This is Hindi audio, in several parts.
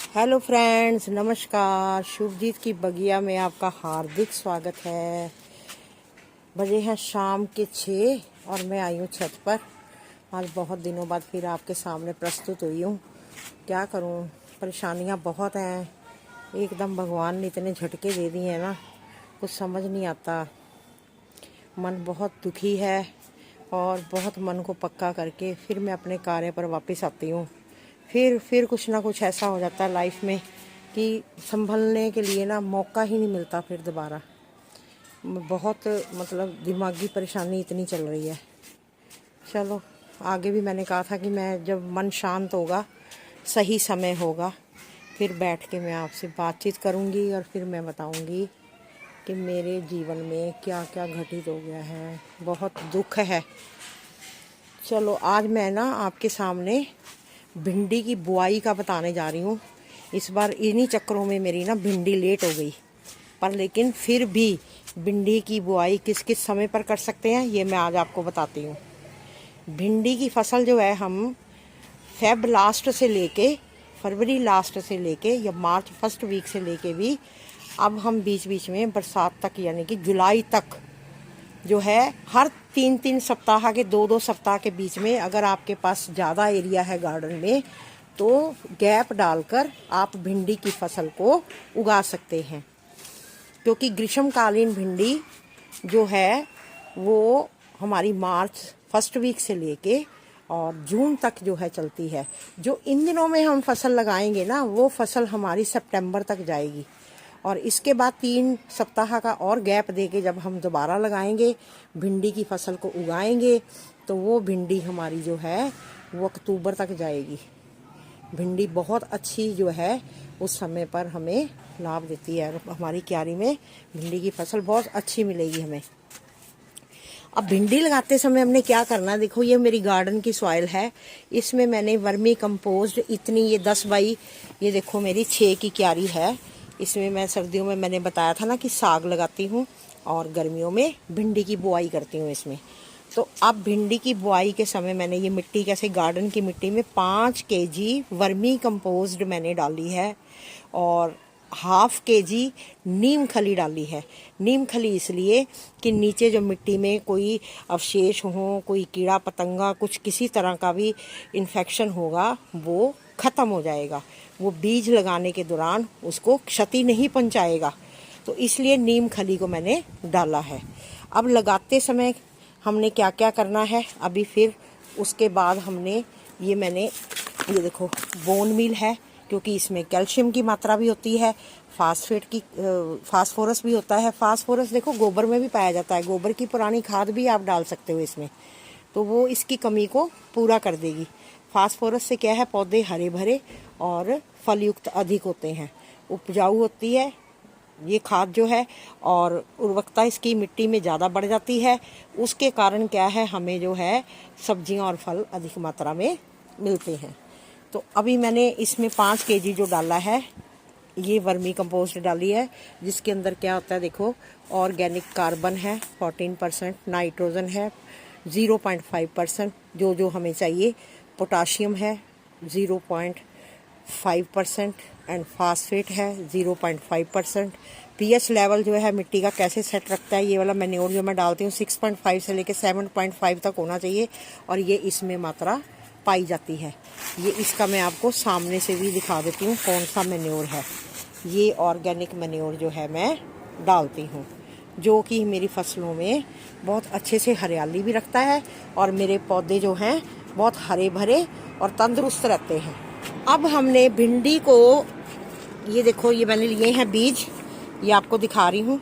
हेलो फ्रेंड्स, नमस्कार। शुभजीत की बगिया में आपका हार्दिक स्वागत है। बजे हैं शाम के 6 और मैं आई हूँ छत पर। आज बहुत दिनों बाद फिर आपके सामने प्रस्तुत हुई हूँ। क्या करूँ, परेशानियाँ बहुत हैं। एकदम भगवान ने इतने झटके दे दिए हैं ना, कुछ समझ नहीं आता। मन बहुत दुखी है और बहुत मन को पक्का करके फिर मैं अपने कार्य पर वापस आती हूँ। फिर कुछ ना कुछ ऐसा हो जाता है लाइफ में कि संभलने के लिए ना मौका ही नहीं मिलता फिर दोबारा। बहुत दिमागी परेशानी इतनी चल रही है। चलो, आगे भी मैंने कहा था कि मैं जब मन शांत होगा, सही समय होगा, फिर बैठ के मैं आपसे बातचीत करूँगी और फिर मैं बताऊँगी कि मेरे जीवन में क्या क्या घटित हो गया है। बहुत दुख है। चलो, आज मैं ना आपके सामने भिंडी की बुआई का बताने जा रही हूँ। इस बार इन्हीं चक्करों में मेरी ना भिंडी लेट हो गई, पर लेकिन फिर भी भिंडी की बुआई किस किस समय पर कर सकते हैं ये मैं आज आपको बताती हूँ। भिंडी की फसल जो है हम फेब लास्ट से लेके फरवरी लास्ट से लेके या मार्च फर्स्ट वीक से लेके भी अब हम बीच बीच में बरसात तक यानी कि जुलाई तक जो है हर 3-3 सप्ताह के 2-2 सप्ताह के बीच में अगर आपके पास ज़्यादा एरिया है गार्डन में तो गैप डालकर आप भिंडी की फसल को उगा सकते हैं। क्योंकि ग्रीष्मकालीन भिंडी जो है वो हमारी मार्च फर्स्ट वीक से लेके और जून तक जो है चलती है। जो इन दिनों में हम फसल लगाएंगे ना वो फसल हमारी सितंबर तक जाएगी और इसके बाद 3 सप्ताह का और गैप देके जब हम दोबारा लगाएंगे भिंडी की फसल को उगाएंगे तो वो भिंडी हमारी जो है वो अक्टूबर तक जाएगी। भिंडी बहुत अच्छी जो है उस समय पर हमें लाभ देती है। हमारी क्यारी में भिंडी की फसल बहुत अच्छी मिलेगी हमें। अब भिंडी लगाते समय हमने क्या करना है, देखो ये मेरी गार्डन की सॉइल है। इसमें मैंने वर्मी कंपोस्ट इतनी ये 10 बाई ये देखो मेरी 6 की क्यारी है। इसमें मैं सर्दियों में मैंने बताया था ना कि साग लगाती हूँ और गर्मियों में भिंडी की बुआई करती हूँ इसमें। तो अब भिंडी की बुआई के समय मैंने ये मिट्टी कैसे गार्डन की मिट्टी में 5 केजी वर्मी कंपोस्ट मैंने डाली है और ½ केजी नीम खली डाली है। नीम खली इसलिए कि नीचे जो मिट्टी में कोई अवशेष हो, कोई कीड़ा पतंगा, कुछ किसी तरह का भी इन्फेक्शन होगा वो ख़त्म हो जाएगा। वो बीज लगाने के दौरान उसको क्षति नहीं पहुंचाएगा। तो इसलिए नीम खली को मैंने डाला है। अब लगाते समय हमने क्या क्या करना है अभी फिर उसके बाद हमने मैंने ये देखो बोन मील है क्योंकि इसमें कैल्शियम की मात्रा भी होती है, फास्फोरस भी होता है। फास्फोरस देखो गोबर में भी पाया जाता है, गोबर की पुरानी खाद भी आप डाल सकते हो इसमें, तो वो इसकी कमी को पूरा कर देगी। फास्फोरस से क्या है, पौधे हरे भरे और फलयुक्त अधिक होते हैं, उपजाऊ होती है ये खाद जो है और उर्वरकता इसकी मिट्टी में ज़्यादा बढ़ जाती है। उसके कारण क्या है, हमें जो है सब्जियां और फल अधिक मात्रा में मिलते हैं। तो अभी मैंने इसमें 5 केजी जो डाला है ये वर्मी कंपोस्ट डाली है, जिसके अंदर क्या होता है देखो, ऑर्गेनिक कार्बन है 14%, नाइट्रोजन है 0.5% जो हमें चाहिए, पोटाशियम है 0.5% एंड फास्फेट है 0.5%। पीएच लेवल जो है मिट्टी का कैसे सेट रखता है, ये वाला मैन्योर जो मैं डालती हूँ 6.5 से लेकर 7.5 तक होना चाहिए और ये इसमें मात्रा पाई जाती है। ये इसका मैं आपको सामने से भी दिखा देती हूँ कौन सा मैन्योर है। ये ऑर्गेनिक मैन्योर जो है मैं डालती हूँ, जो कि मेरी फसलों में बहुत अच्छे से हरियाली भी रखता है और मेरे पौधे जो हैं बहुत हरे भरे और तंदुरुस्त रहते हैं। अब हमने भिंडी को ये देखो, ये मैंने लिए हैं बीज, ये आपको दिखा रही हूँ,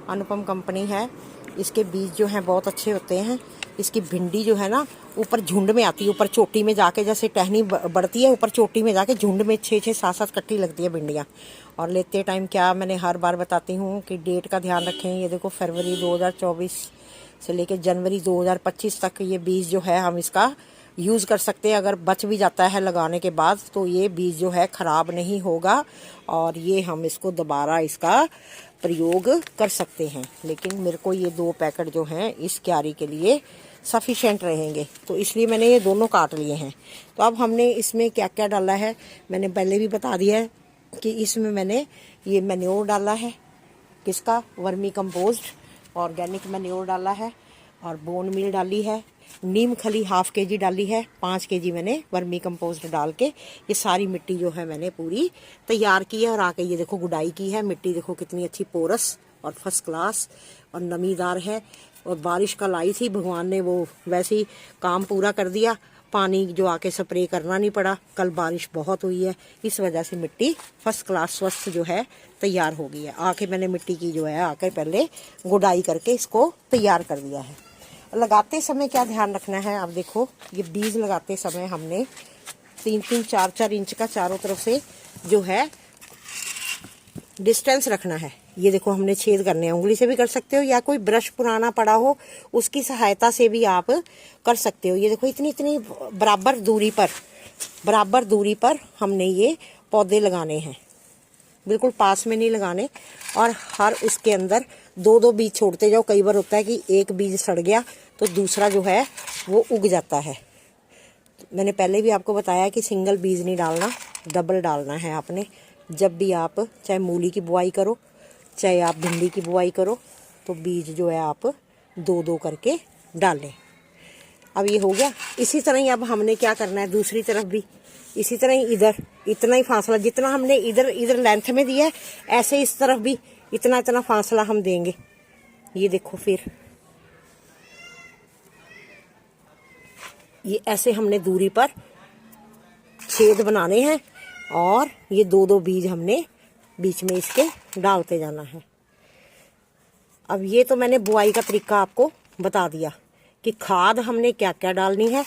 अनुपम कंपनी है। इसके बीज जो हैं बहुत अच्छे होते हैं। इसकी भिंडी जो है ना ऊपर झुंड में आती है, ऊपर चोटी में जाके जैसे टहनी बढ़ती है ऊपर चोटी में जाके झुंड में 6-6, 7-7 कट्टी लगती है भिंडियाँ। और लेते टाइम क्या मैंने हर बार बताती हूँ कि डेट का ध्यान रखें। ये देखो फरवरी 2024 से लेकर जनवरी 2025 तक ये बीज जो है हम इसका यूज़ कर सकते हैं। अगर बच भी जाता है लगाने के बाद तो ये बीज जो है ख़राब नहीं होगा और ये हम इसको दोबारा इसका प्रयोग कर सकते हैं। लेकिन मेरे को ये 2 पैकेट जो हैं इस क्यारी के लिए सफिशेंट रहेंगे, तो इसलिए मैंने ये दोनों काट लिए हैं। तो अब हमने इसमें क्या क्या डाला है मैंने पहले भी बता दिया है कि इसमें मैंने ये मैन्योर डाला है, किसका, वर्मी कंपोस्ट ऑर्गेनिक मैन्योर डाला है, और बोन मील डाली है, नीम खली 1/2 kg डाली है, 5 kg मैंने वर्मी कंपोस्ट डाल के ये सारी मिट्टी जो है मैंने पूरी तैयार की है। और आके ये देखो गुडाई की है, मिट्टी देखो कितनी अच्छी पोरस और फर्स्ट क्लास और नमीदार है। और बारिश कल आई थी, भगवान ने वो वैसे ही काम पूरा कर दिया, पानी जो आके स्प्रे करना नहीं पड़ा। कल बारिश बहुत हुई है, इस वजह से मिट्टी फर्स्ट क्लास स्वस्थ जो है तैयार हो गई है। आके मैंने मिट्टी की जो है आकर पहले गुडाई करके इसको तैयार कर दिया है। लगाते समय क्या ध्यान रखना है, आप देखो ये बीज लगाते समय हमने 3-3, 4-4 इंच का चारों तरफ से जो है डिस्टेंस रखना है। ये देखो हमने छेद करने हैं, उंगली से भी कर सकते हो या कोई ब्रश पुराना पड़ा हो उसकी सहायता से भी आप कर सकते हो। ये देखो इतनी इतनी बराबर दूरी पर हमने ये पौधे लगाने हैं, बिल्कुल पास में नहीं लगाने। और हर उसके अंदर 2-2 बीज छोड़ते जाओ। कई बार होता है कि एक बीज सड़ गया तो दूसरा जो है वो उग जाता है। मैंने पहले भी आपको बताया कि सिंगल बीज नहीं डालना, डबल डालना है आपने। जब भी आप चाहे मूली की बुआई करो, चाहे आप भिंडी की बुआई करो, तो बीज जो है आप 2-2 करके डालें। अब ये हो गया। इसी तरह ही अब हमने क्या करना है, दूसरी तरफ भी इसी तरह ही इधर इतना ही फासला जितना हमने इधर लेंथ में दिया है, ऐसे इस तरफ भी इतना इतना फासला हम देंगे। ये देखो फिर ये ऐसे हमने दूरी पर छेद बनाने हैं और ये 2-2 बीज हमने बीच में इसके डालते जाना है। अब ये तो मैंने बुआई का तरीका आपको बता दिया कि खाद हमने क्या क्या डालनी है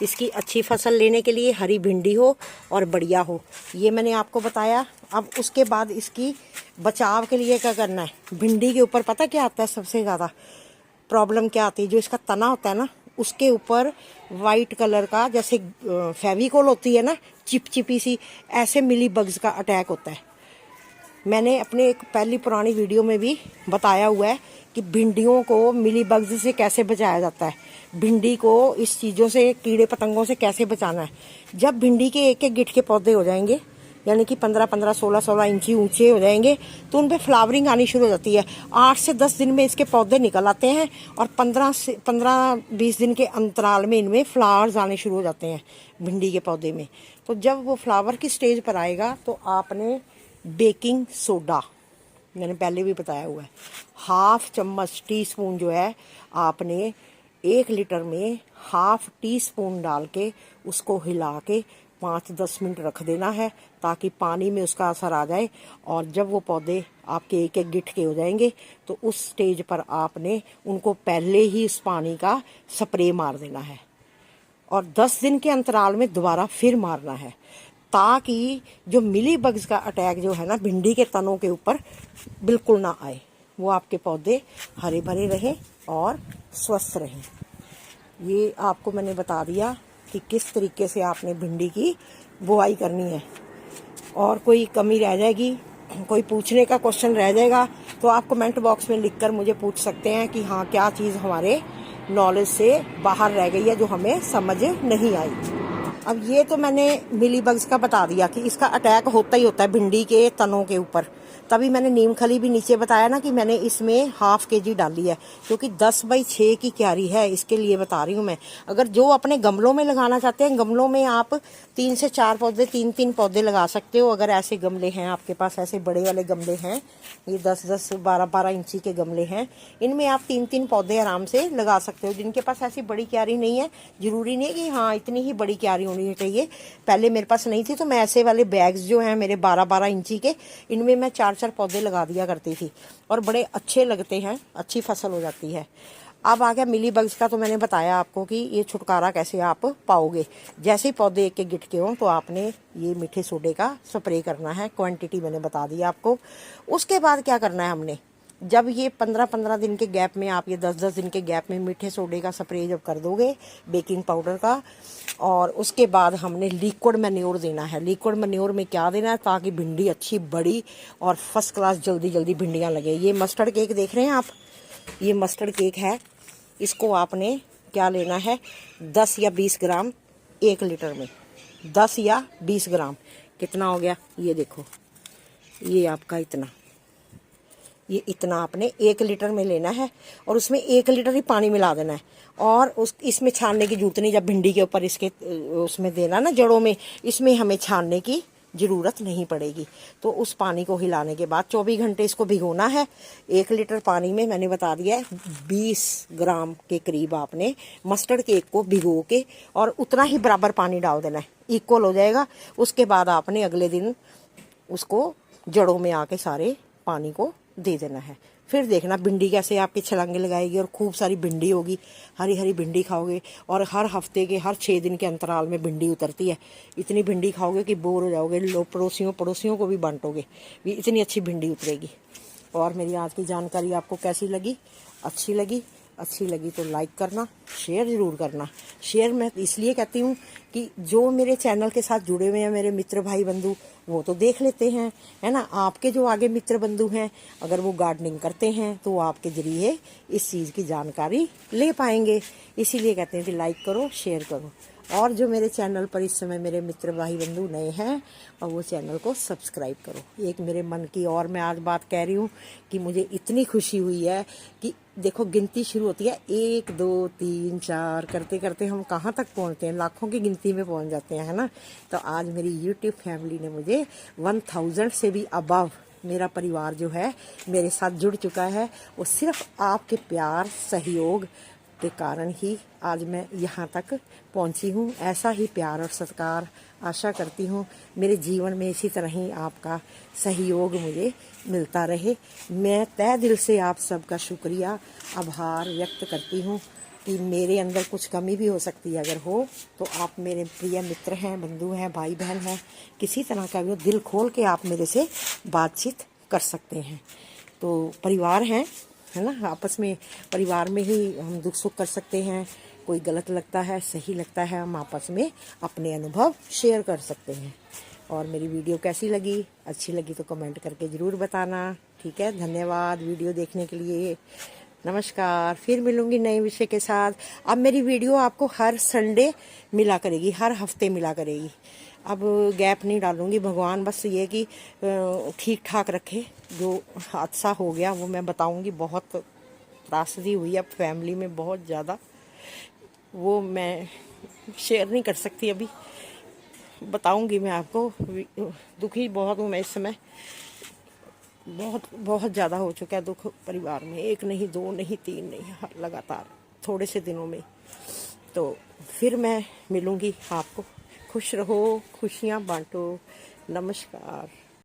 इसकी अच्छी फसल लेने के लिए, हरी भिंडी हो और बढ़िया हो, ये मैंने आपको बताया। अब उसके बाद इसकी बचाव के लिए क्या करना है, भिंडी के ऊपर पता क्या आता है, सबसे ज़्यादा प्रॉब्लम क्या आती है, जो इसका तना होता है ना उसके ऊपर वाइट कलर का जैसे फेविकोल होती है ना चिपचिपी सी, ऐसे मिली बग्स का अटैक होता है। मैंने अपने एक पहली पुरानी वीडियो में भी बताया हुआ है कि भिंडियों को मिली बग्स से कैसे बचाया जाता है, भिंडी को इस चीज़ों से, कीड़े पतंगों से कैसे बचाना है। जब भिंडी के एक एक गिट के पौधे हो जाएंगे, यानी कि 15-15, 16-16 इंची ऊंचे हो जाएंगे, तो उन पे फ्लावरिंग आनी शुरू हो जाती है। 8 से 10 दिन में इसके पौधे निकल आते हैं और 15-20 दिन के अंतराल में इनमें फ्लावर्स आने शुरू हो जाते हैं भिंडी के पौधे में। तो जब वो फ्लावर की स्टेज पर आएगा तो आपने बेकिंग सोडा, मैंने पहले भी बताया हुआ है, 1/2 चम्मच टीस्पून जो है आपने 1 लीटर में 1/2 टीस्पून डाल के उसको हिला के 5-10 मिनट रख देना है ताकि पानी में उसका असर आ जाए। और जब वो पौधे आपके एक एक गिठ के हो जाएंगे तो उस स्टेज पर आपने उनको पहले ही इस पानी का स्प्रे मार देना है और 10 दिन के अंतराल में दोबारा फिर मारना है, ताकि जो मिली बग्स का अटैक जो है ना भिंडी के तनों के ऊपर बिल्कुल ना आए, वो आपके पौधे हरे भरे रहें और स्वस्थ रहें। ये आपको मैंने बता दिया कि किस तरीके से आपने भिंडी की बुआई करनी है। और कोई कमी रह जाएगी, कोई पूछने का क्वेश्चन रह जाएगा तो आप कमेंट बॉक्स में लिखकर मुझे पूछ सकते हैं कि हाँ क्या चीज़ हमारे नॉलेज से बाहर रह गई है जो हमें समझ नहीं आई। अब ये तो मैंने मिली बग्स का बता दिया कि इसका अटैक होता ही होता है भिंडी के तनों के ऊपर। तभी मैंने नीम खली भी नीचे बताया ना कि मैंने इसमें 1/2 kg डाली है, क्योंकि 10x6 की क्यारी है, इसके लिए बता रही हूँ मैं। अगर जो अपने गमलों में लगाना चाहते हैं, गमलों में आप 3 से 4 पौधे, 3-3 पौधे लगा सकते हो। अगर ऐसे गमले हैं आपके पास, ऐसे बड़े वाले गमले हैं, ये 10-10, 12-12 इंची के गमले हैं, इनमें आप 3-3 पौधे आराम से लगा सकते हो। जिनके पास ऐसी बड़ी क्यारी नहीं है, जरूरी नहीं कि हाँ इतनी ही बड़ी क्यारी होनी चाहिए। पहले मेरे पास नहीं थी तो मैं ऐसे वाले बैग्स जो हैं मेरे 12-12 इंची के, इनमें मैं 4-4 पौधे लगा दिया करती थी और बड़े अच्छे लगते हैं, अच्छी फसल हो जाती है। अब आ गया मिली बग्स का, तो मैंने बताया आपको कि ये छुटकारा कैसे आप पाओगे। जैसे ही पौधे एक एक गिट के हों तो आपने ये मीठे सोडे का स्प्रे करना है, क्वांटिटी मैंने बता दी आपको। उसके बाद क्या करना है हमने, जब ये 15-15 दिन के गैप में, आप ये 10-10 दिन के गैप में मीठे सोडे का स्प्रे जब कर दोगे, बेकिंग पाउडर का, और उसके बाद हमने लिक्विड मैन्योर देना है। लिक्विड मैन्योर में क्या देना है, ताकि भिंडी अच्छी बड़ी और फर्स्ट क्लास जल्दी जल्दी भिंडियाँ लगे। ये मस्टर्ड केक देख रहे हैं आप, ये मस्टर्ड केक है, इसको आपने क्या लेना है, 10 या 20 ग्राम 1 लीटर में, 10 या 20 ग्राम। कितना हो गया ये देखो, ये आपका इतना, ये इतना आपने 1 लीटर में लेना है और उसमें 1 लीटर ही पानी मिला देना है। और उस इसमें छानने की जरूरत नहीं, जब भिंडी के ऊपर इसके उसमें देना ना जड़ों में, इसमें हमें छानने की ज़रूरत नहीं पड़ेगी। तो उस पानी को हिलाने के बाद 24 घंटे इसको भिगोना है। 1 लीटर पानी में मैंने बता दिया है 20 ग्राम के करीब आपने मस्टर्ड केक को भिगो के और उतना ही बराबर पानी डाल देना है, इक्वल हो जाएगा। उसके बाद आपने अगले दिन उसको जड़ों में आके सारे पानी को दे देना है। फिर देखना भिंडी कैसे आपकी छलांगे लगाएगी और खूब सारी भिंडी होगी, हरी हरी भिंडी खाओगे। और हर हफ्ते के हर 6 दिन के अंतराल में भिंडी उतरती है। इतनी भिंडी खाओगे कि बोर हो जाओगे, लोग पड़ोसियों को भी बांटोगे, भी इतनी अच्छी भिंडी उतरेगी। और मेरी आज की जानकारी आपको कैसी लगी? अच्छी लगी तो लाइक करना, शेयर ज़रूर करना। शेयर मैं इसलिए कहती हूँ कि जो मेरे चैनल के साथ जुड़े हुए हैं मेरे मित्र भाई बंधु, वो तो देख लेते हैं, है ना। आपके जो आगे मित्र बंधु हैं, अगर वो गार्डनिंग करते हैं तो आपके ज़रिए इस चीज़ की जानकारी ले पाएंगे। इसीलिए कहते हैं कि लाइक करो, शेयर करो। और जो मेरे चैनल पर इस समय मेरे मित्र भाई बंधु नए हैं, और वो चैनल को सब्सक्राइब करो। एक मेरे मन की और मैं आज बात कह रही हूँ कि मुझे इतनी खुशी हुई है कि देखो गिनती शुरू होती है 1 2 3 4 करते करते हम कहाँ तक पहुँचते हैं, लाखों की गिनती में पहुँच जाते हैं, है ना। तो आज मेरी यूट्यूब फैमिली ने मुझे 1000 से भी अबव मेरा परिवार जो है मेरे साथ जुड़ चुका है। वो सिर्फ आपके प्यार सहयोग के कारण ही आज मैं यहाँ तक पहुँची हूँ। ऐसा ही प्यार और सत्कार आशा करती हूँ मेरे जीवन में इसी तरह ही आपका सहयोग मुझे मिलता रहे। मैं तहे दिल से आप सबका शुक्रिया आभार व्यक्त करती हूँ कि मेरे अंदर कुछ कमी भी हो सकती है, अगर हो तो आप मेरे प्रिय मित्र हैं, बंधु हैं, भाई बहन हैं, किसी तरह का भी दिल खोल के आप मेरे से बातचीत कर सकते हैं। तो परिवार हैं, है ना, आपस में परिवार में ही हम दुख सुख कर सकते हैं। कोई गलत लगता है, सही लगता है, हम आपस में अपने अनुभव शेयर कर सकते हैं। और मेरी वीडियो कैसी लगी? अच्छी लगी तो कमेंट करके ज़रूर बताना, ठीक है। धन्यवाद वीडियो देखने के लिए। नमस्कार। फिर मिलूंगी नए विषय के साथ। अब मेरी वीडियो आपको हर संडे मिला करेगी, हर हफ्ते मिला करेगी। अब गैप नहीं डालूंगी। भगवान बस ये कि ठीक ठाक रखे। जो हादसा हो गया वो मैं बताऊंगी, बहुत त्रासदी हुई अब फैमिली में बहुत ज़्यादा, वो मैं शेयर नहीं कर सकती अभी, बताऊंगी मैं आपको। दुखी बहुत हूँ मैं इस समय, बहुत ज़्यादा हो चुका है दुख परिवार में। 1 नहीं 2 नहीं 3 नहीं, लगातार थोड़े से दिनों में। तो फिर मैं मिलूंगी आपको। खुश रहो, खुशियाँ बांटो। नमस्कार।